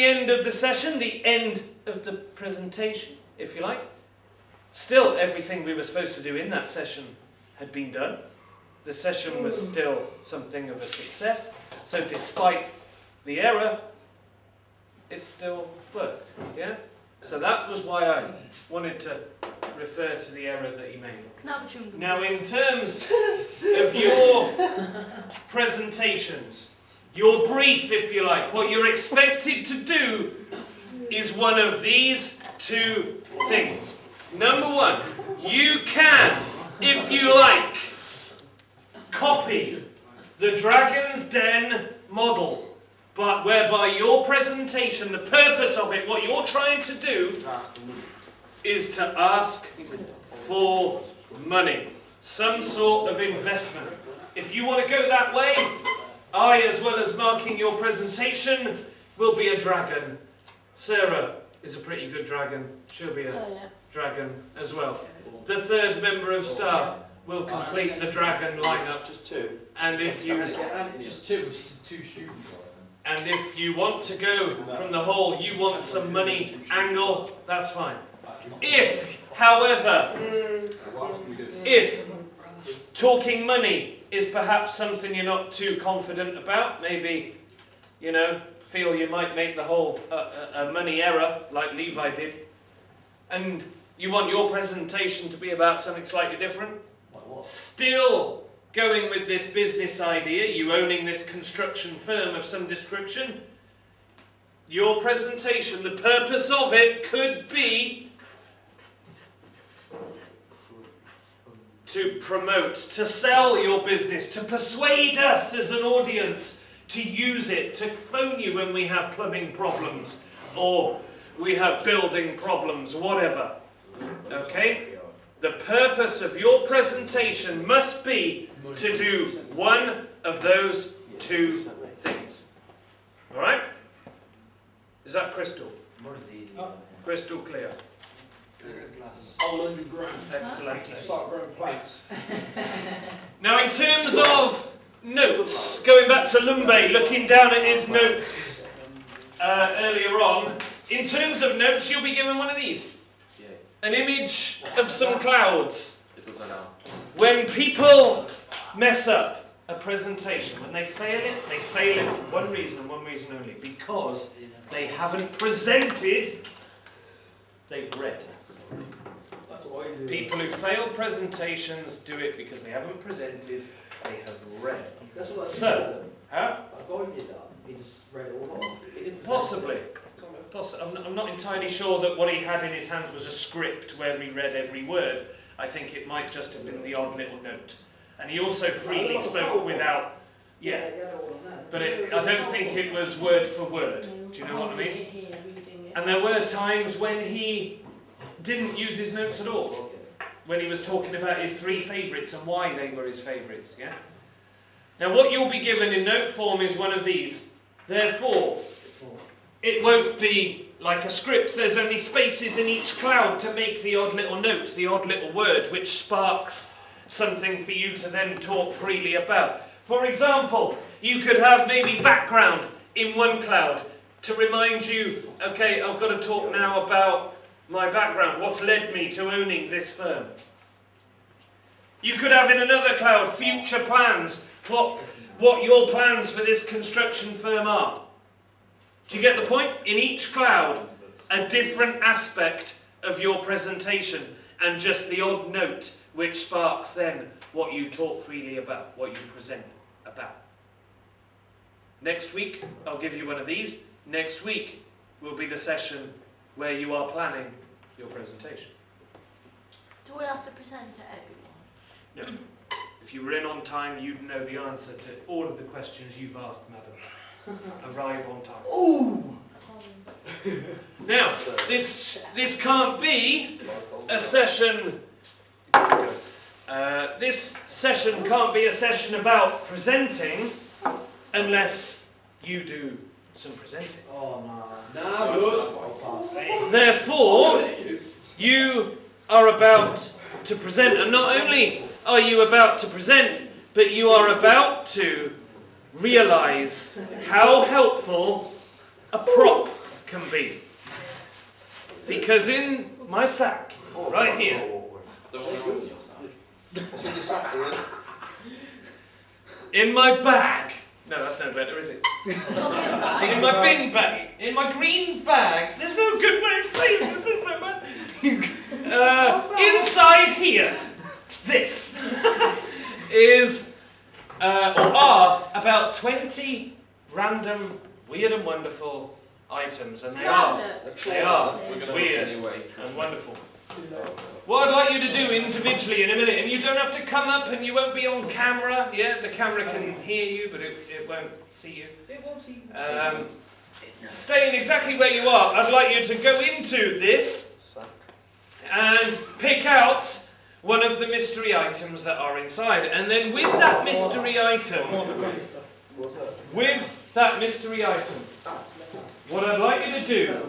the end of the session, the end of the presentation, if you like. Still, everything we were supposed to do in that session had been done. The session was still something of a success. So despite the error, it still worked. Yeah? So that was why I wanted to refer to the error that he made. Now, in terms of your presentations, your brief, if you like, what you're expected to do is one of these two things. Number one, you can, if you like, copy the Dragon's Den model, but whereby your presentation, the purpose of it, what you're trying to do is to ask for money, some sort of investment. If you want to go that way, I, as well as marking your presentation, will be a dragon. Sarah is a pretty good dragon. She'll be a dragon as well. The third member of staff will complete the dragon lineup. Just two. And if you Just two students. and if you want to go from the whole, you want some money angle, that's fine. If, however, if talking money is perhaps something you're not too confident about, maybe, you know, feel you might make the whole a money error, like Levi did, and you want your presentation to be about something slightly different, still going with this business idea, you owning this construction firm of some description, your presentation, the purpose of it could be to promote, to sell your business, to persuade us as an audience to use it, to phone you when we have plumbing problems or we have building problems, whatever. Okay? The purpose of your presentation must be to do one of those two things. Alright? Is that crystal? Crystal clear. Whole 100 grand. Excellent. Start growing plates. Now, in terms of notes, going back to Lumbe, looking down at his notes earlier on, in terms of notes, you'll be given one of these. An image of some clouds. When people mess up a presentation, when they fail it for one reason and one reason only, because they haven't presented, they've read. People who fail presentations do it because they haven't presented, they have read. That's what I So, huh? A guy did that. He just read it all off. He didn't Possibly. I'm not entirely sure that what he had in his hands was a script where he read every word. I think it might just have been the odd little note. And he also freely spoke without... Yeah. But I don't think it was word for word. Do you know what I mean? And there were times when he didn't use his notes at all. When he was talking about his 3 favourites and why they were his favourites. Yeah? Now what you'll be given in note form is one of these. Therefore, it won't be like a script. There's only spaces in each cloud to make the odd little note, the odd little word, which sparks something for you to then talk freely about. For example, you could have maybe background in one cloud to remind you, okay, I've got to talk now about my background, what's led me to owning this firm. You could have in another cloud future plans, what your plans for this construction firm are. Do you get the point? In each cloud, a different aspect of your presentation and just the odd note which sparks then what you talk freely about, what you present about. Next week, I'll give you one of these. Next week will be the session where you are planning your presentation. Do we have to present to everyone? No. If you were in on time, you'd know the answer to all of the questions you've asked, madam. Arrive on time. Ooh! Now, this can't be a session. This session can't be a session about presenting unless you do some presenting. Oh, no. Therefore, you are about to present, and not only are you about to present, but you are about to realise how helpful a prop can be. Because in my sack, right here, Don't want to answer yourself. What's in your sack, Ian? in my bag, no, that's no better, is it? In my bin bag, in my green bag, there's no good way of saying this, is there, man? Inside here, this is, or are, about 20 random, weird and wonderful items, and they are We're going to weird look anyway. and wonderful. What I'd like you to do individually in a minute, and you don't have to come up and you won't be on camera, yeah, the camera can hear you, but it won't see you. Staying exactly where you are, I'd like you to go into this and pick out one of the mystery items that are inside, and then with that mystery item, what I'd like you to do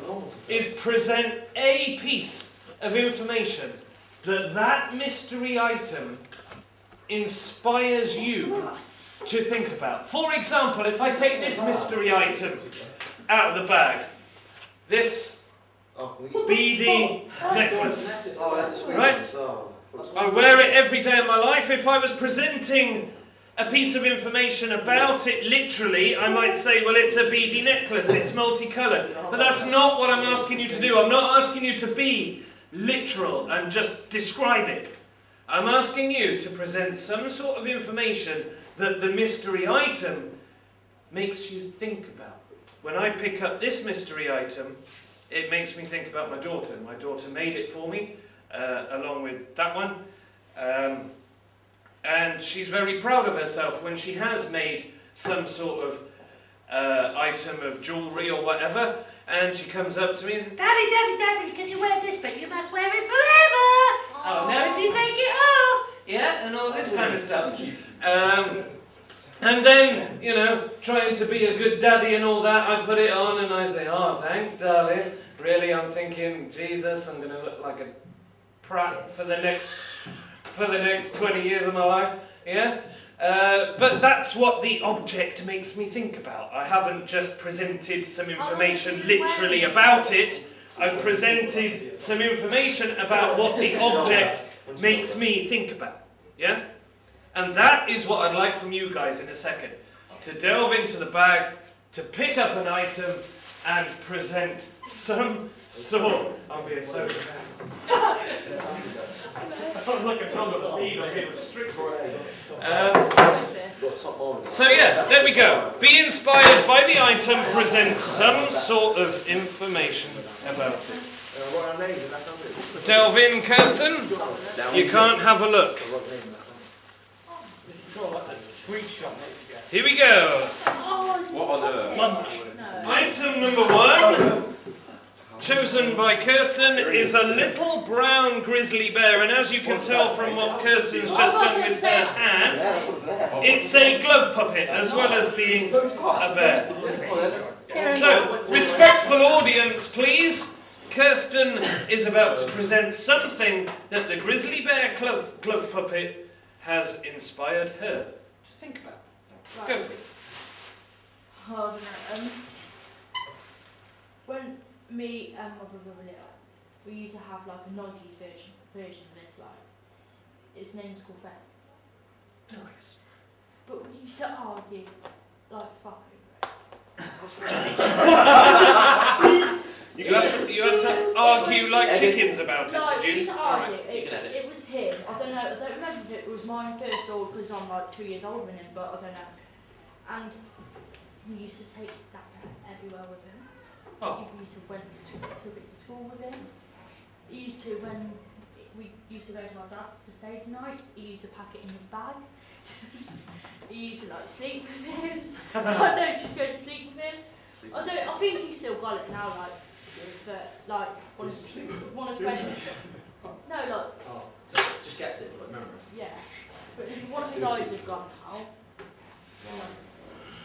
is present a piece of information that mystery item inspires you to think about. For example, if I take this mystery item out of the bag, this beady necklace, right? I wear it every day of my life. If I was presenting a piece of information about it literally, I might say, well, it's a beady necklace, it's multicoloured. But that's not what I'm asking you to do. I'm not asking you to be literal and just describe it. I'm asking you to present some sort of information that the mystery item makes you think about. When I pick up this mystery item, it makes me think about my daughter. My daughter made it for me, along with that one. And she's very proud of herself when she has made some sort of item of jewellery or whatever, and she comes up to me and says, "Daddy, Daddy, Daddy, can you wear this? But you must wear it forever. Oh, now if you take it off." Yeah, and all this kind of stuff. And then, you know, trying to be a good daddy and all that, I put it on and I say, "Oh, thanks, darling. Really, I'm thinking, Jesus, I'm going to look like a prat for the next 20 years of my life." Yeah? But that's what the object makes me think about. I haven't just presented some information literally about it. I've presented some information about what the object makes me think about. Yeah? And that is what I'd like from you guys in a second. To delve into the bag, to pick up an item and present some sort. I'm being so I'm like a number of lead, I'm being strict. So yeah, there we go. Be inspired by the item, present some sort of information about it. Delve in, Kirsten. You can't have a look. This is all like a sweet shop. Here we go. What on earth? Lunch. Item number 1, chosen by Kirsten, is a little brown grizzly bear, and as you can tell from what Kirsten's just done with her hand, it's a glove puppet as well as being a bear. So, respectful audience, please. Kirsten is about to present something that the grizzly bear glove puppet has inspired her to think about. Go for it. Oh, I don't know. When me and my brother were little, we used to have like a 90s version of this, like, its name's called Fed. Nice. But we used to argue like fuck You had to argue like chickens about it, No, did we you? used to argue. You can edit. It was his. I don't know. I don't remember if it was mine first or because I'm like 2 years older than him, but I don't know. And he used to take that everywhere with him. Oh. He used to went to school with him. He used to, when we used to go to our dad's to stay the night, he used to pack it in his bag. He used to like sleep with him. I don't just go to sleep with him. I think he's still got it now, like, but like one of friends. No, like. Oh, just get it for memory. Yeah, but one of his eyes have gone now.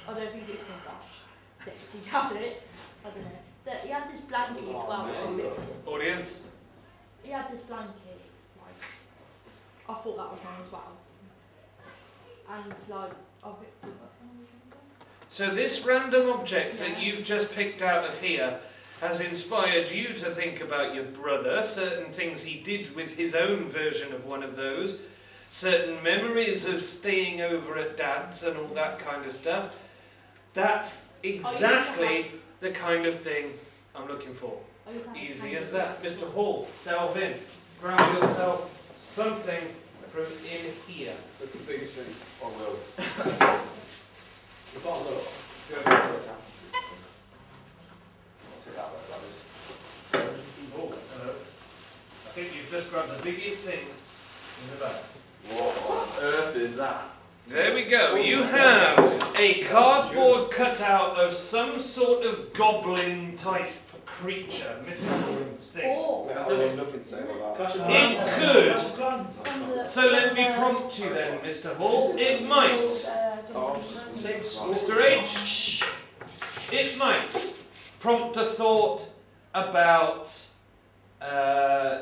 I don't think it's gone back. He has it. I don't know. But he had this blanket as well. Audience? He had this blanket. Like, I thought that was mine as well. And like, So this random object that you've just picked out of here has inspired you to think about your brother, certain things he did with his own version of one of those, certain memories of staying over at Dad's and all that kind of stuff. That's exactly the kind of thing I'm looking for. Easy as that. Mr. Hall, delve in. Grab yourself something from in here. Look at the biggest thing. Oh, well. The bottom look. Go for it. I'll take that one, that is. Oh, hello. I think you've just grabbed the biggest thing in the bag. What on earth is that? There we go. You have a cardboard cutout of some sort of goblin type creature, mythical thing. Oh. There's nothing to say about that. It could. So let me prompt you then, Mr. Hall. It might. Mr. H. It might prompt a thought about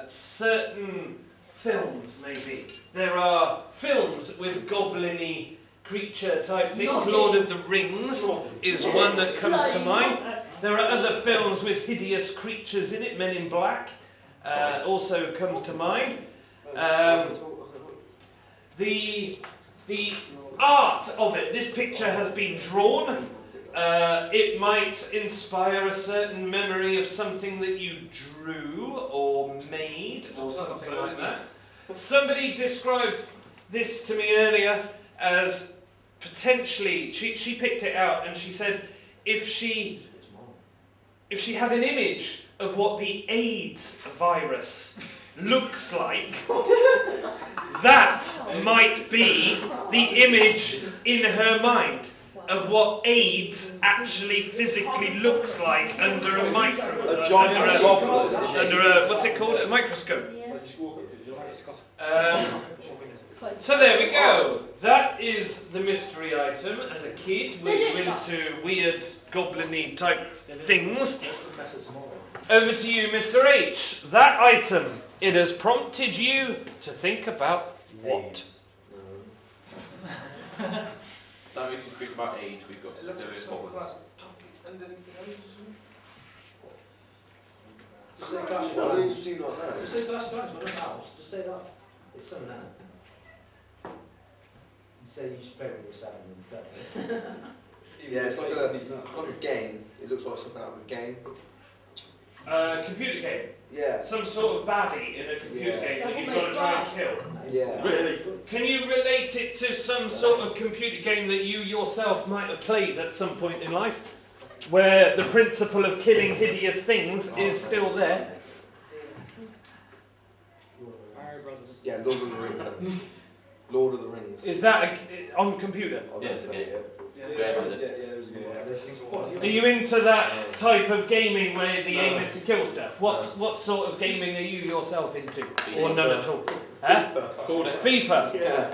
certain films, maybe. There are films with goblin-y creature type things. Lord of the Rings is one that comes to mind. There are other films with hideous creatures in it. Men in Black also comes to mind. The art of it, this picture has been drawn. It might inspire a certain memory of something that you drew or made or something like that. Somebody described this to me earlier as potentially, she picked it out and she said if she had an image of what the AIDS virus looks like, that might be the image in her mind of what AIDS actually physically looks like under a microscope. Under a, what's it called? A microscope. So there we go. That is the mystery item. As a kid, we were into weird goblin-y type things. Over to you, Mr. H. That item, it has prompted you to think about what? That makes you think about age. We've got some serious problems. Just say Clash of What Clans. did you see not there? Just say Clash of Clans, not a house. Just say that. It's something now. You say you should play with yourself instead. Yeah, it's like a game. It looks like something out of a game. Computer game. Yeah. Some sort of baddie in a computer Yeah. game that you've got to try and kill. Yeah. Really? Can you relate it to some sort of computer game that you yourself might have played at some point in life? Where the principle of killing hideous things is still there? Yeah, Lord of the Rings. Lord of the Rings. Is that on computer? I've Yeah, never it's a played it. Are you into that type of gaming where the aim is to kill stuff? What sort of gaming are you yourself into? Or none at all? Huh? Called it. FIFA? Yeah.